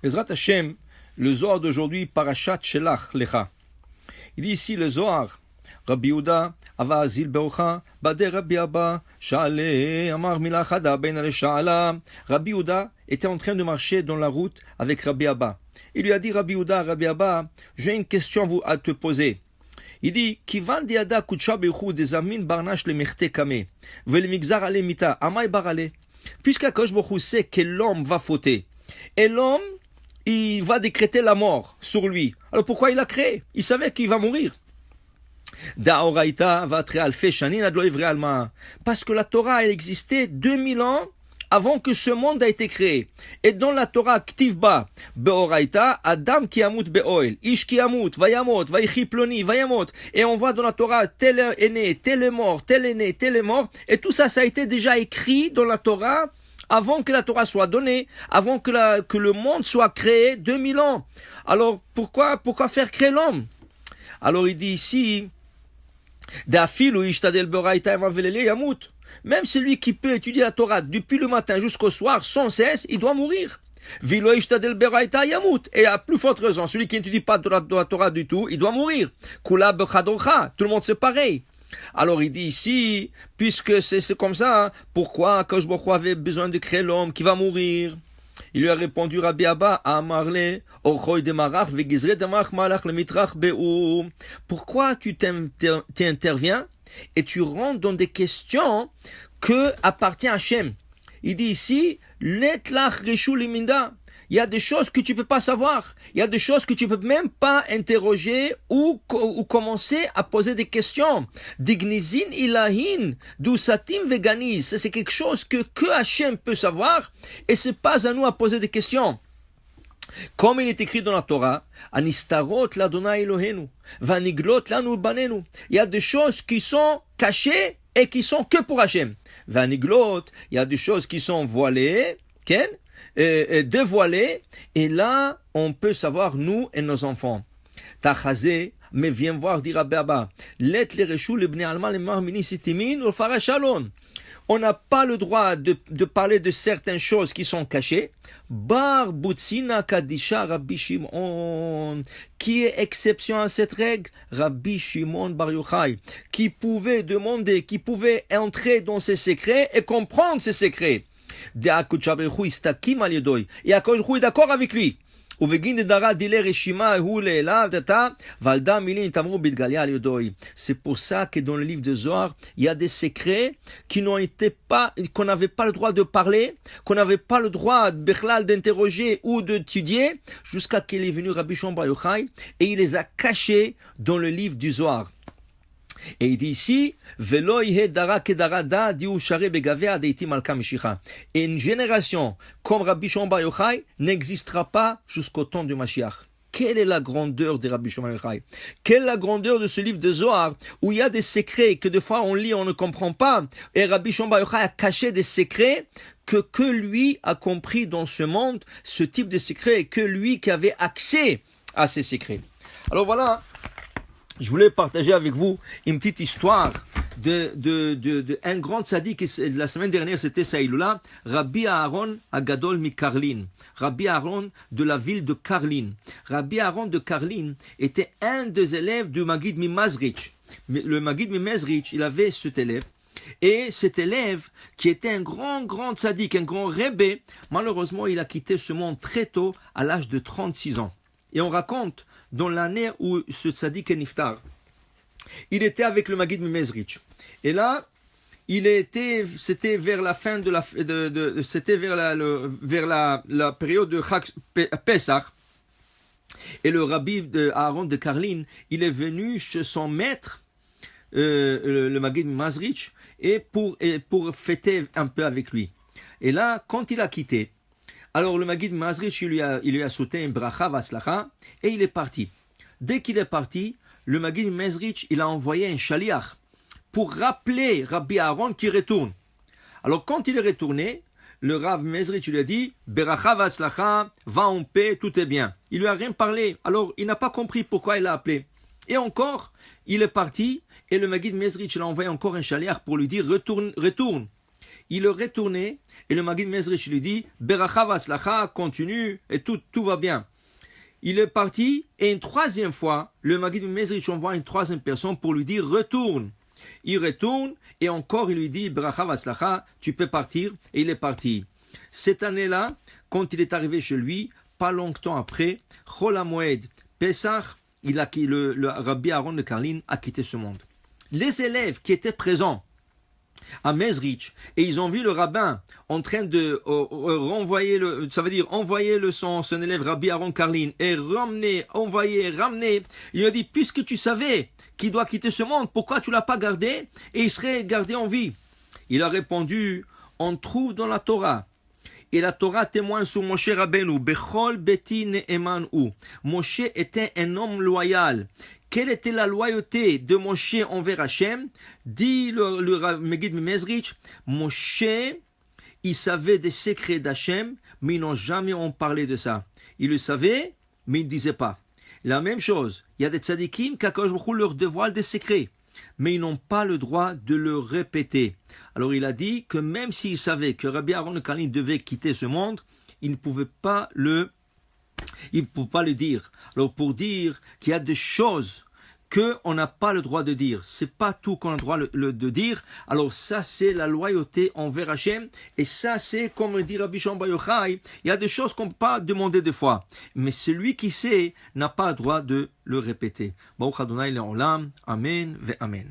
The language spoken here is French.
Ezrat Hashem, le Zohar d'aujourd'hui, Parashat Shelach Lecha. Il dit ici le Zohar, Rabbi Yehuda, Ava Azil Beocha, Bade Rabbi Abba, Sha'ale, Amar Milachada, Ben Ale Sha'ala. Rabbi Yehuda était en train de marcher dans la route avec Rabbi Abba. Il lui a dit, Rabbi Yehuda, Rabbi Abba, j'ai une question à te poser. Il dit, Kivan diada kutsha beichu des amin barnash le mechte kame, vel migzar ale mita, amay barale. Puisqu'Akadosh Baruch Hu sait que l'homme va fauter, et l'homme, il va décréter la mort sur lui. Alors pourquoi il l'a créé? Il savait qu'il va mourir. Parce que la Torah elle existait 2000 ans avant que ce monde a été créé. Et dans la Torah, Ktivba, Beoraita, Adam ki yamut be'oel, Ish ki yamut, vayamot, vaychi ploni, vayamot. Et on voit dans la Torah, tel est né, tel est mort, tel est né, tel est mort. Et tout ça, ça a été déjà écrit dans la Torah avant que la Torah soit donnée, avant que le monde soit créé 2000 ans. Alors, pourquoi faire créer l'homme? Alors, il dit ici, même celui qui peut étudier la Torah depuis le matin jusqu'au soir sans cesse, il doit mourir. Et à plus forte raison, celui qui n'étudie pas de la Torah du tout, il doit mourir. Tout le monde c'est pareil. Alors il dit ici, puisque c'est comme ça, pourquoi Akadosh Baruch Hu avait besoin de créer l'homme qui va mourir? Il lui a répondu, Rabbi Abba, Amarle, Orchoy de Marach, Vegizre de Marach, Malach, le Mitrach, Be'ou. Pourquoi tu interviens et tu rentres dans des questions que appartient à Hachem? Il dit ici, Letlach Reshu Liminda. Il y a des choses que tu peux pas savoir. Il y a des choses que tu peux même pas interroger ou commencer à poser des questions. Dignizin ilahin, dousatim veganiz. C'est quelque chose que Hachem peut savoir et c'est pas à nous à poser des questions. Comme il est écrit dans la Torah, Anistarot l'Adonai Elohenu, Vaniglot lanu banenu. Il y a des choses qui sont cachées et qui sont que pour Hachem. Vaniglot, il y a des choses qui sont voilées, ken? Dévoilé, et là, on peut savoir nous et nos enfants. Tachazé, mais viens voir, dit Rabbi Abba, let les rechou, le bnei alma, le marmini sitimin, ou farachalon. On n'a pas le droit de parler de certaines choses qui sont cachées. Bar Butsina Kadisha Rabbi Shimon. Qui est exception à cette règle? Rabbi Shimon Bar Yochai. Qui pouvait demander, qui pouvait entrer dans ses secrets et comprendre ses secrets. Et Akadosh Baruch Hu est d'accord avec lui. C'est pour ça que dans le livre de Zohar, il y a des secrets qu'on n'avait pas le droit de parler, qu'on n'avait pas le droit d'interroger ou d'étudier, jusqu'à qu'il est venu Rabbi Shimon Bar Yochai et il les a cachés dans le livre du Zohar. Et il dit ici, et une génération comme Rabbi Shimon Bar Yochai n'existera pas jusqu'au temps du Mashiach. Quelle est la grandeur de Rabbi Shimon Bar Yochai? Quelle est la grandeur de ce livre de Zohar où il y a des secrets que des fois on lit, on ne comprend pas. Et Rabbi Shimon Bar Yochai a caché des secrets que lui a compris dans ce monde, ce type de secrets, que lui qui avait accès à ces secrets. Alors voilà. Je voulais partager avec vous une petite histoire de un grand tzaddik. La semaine dernière, c'était Saïloula, Rabbi Aaron Agadol mi Karlin. Rabbi Aaron de la ville de Karlin. Rabbi Aaron de Karlin était un des élèves du Maggid Mimezrich. Le Maggid Mimezrich, il avait cet élève. Et cet élève, qui était un grand tzaddik, un grand rebbe, malheureusement, il a quitté ce monde très tôt, à l'âge de 36 ans. Et on raconte, dans l'année où ce tzaddik est niftar, il était avec le Maggid Mimezrich. Et là, c'était vers la fin c'était vers la période de Pesach. Et le rabbi Aaron de Karlin, il est venu chez son maître, le Maggid Mimezrich, et pour fêter un peu avec lui. Et là, quand il a quitté, alors le Maggid Mimezrich, il lui a sauté un bracha vaslacha et il est parti. Dès qu'il est parti, le Maggid Mimezrich, il a envoyé un shaliach pour rappeler Rabbi Aaron qui retourne. Alors quand il est retourné, le Rav Mimezrich lui a dit bracha vaslacha, va en paix, tout est bien. Il lui a rien parlé. Alors il n'a pas compris pourquoi il l'a appelé. Et encore, il est parti et le Maggid Mimezrich l'a envoyé encore un shaliach pour lui dire retourne. il est retourné et le Maggid Mezrich lui dit Beracha v'atzlacha, continue et tout va bien. Il est parti et une troisième fois, le Maggid Mezrich envoie une troisième personne pour lui dire retourne. Il retourne et encore il lui dit Beracha v'atzlacha, tu peux partir, et il est parti. Cette année-là, quand il est arrivé chez lui, pas longtemps après, Chol HaMoed, Pesach, le Rabbi Aaron de Karlin a quitté ce monde. Les élèves qui étaient présents à Mezrich et ils ont vu le rabbin en train de renvoyer envoyer son élève Rabbi Aaron Karlin et ramener. Il lui a dit puisque tu savais qu'il doit quitter ce monde, pourquoi tu l'as pas gardé et il serait gardé en vie? Il a répondu on trouve dans la Torah. Et la Torah témoigne sur Moshe Rabbeinu. Bechol beti ne'eman hu. Moshe était un homme loyal. Quelle était la loyauté de Moshe envers Hachem? Dit le Maggid Mezrich, Moshe, il savait des secrets d'Hachem, mais ils n'ont jamais en parlé de ça. Il le savait, mais il ne disait pas. La même chose, il y a des tzadikim qu'Akadosh Baruch Hu leur dévoile des secrets, mais ils n'ont pas le droit de le répéter. Alors il a dit que même s'il savait que Rabbi Aaron de Karlin devait quitter ce monde, il ne pouvait pas le dire. Alors pour dire qu'il y a des choses qu'on n'a pas le droit de dire, c'est pas tout qu'on a le droit de dire. Alors ça c'est la loyauté envers Hachem, et ça c'est comme dit Rabbi Shimon Bar Yochai, il y a des choses qu'on ne peut pas demander deux fois, mais celui qui sait n'a pas le droit de le répéter. Baruch Adonai le'olam, amen ve amen.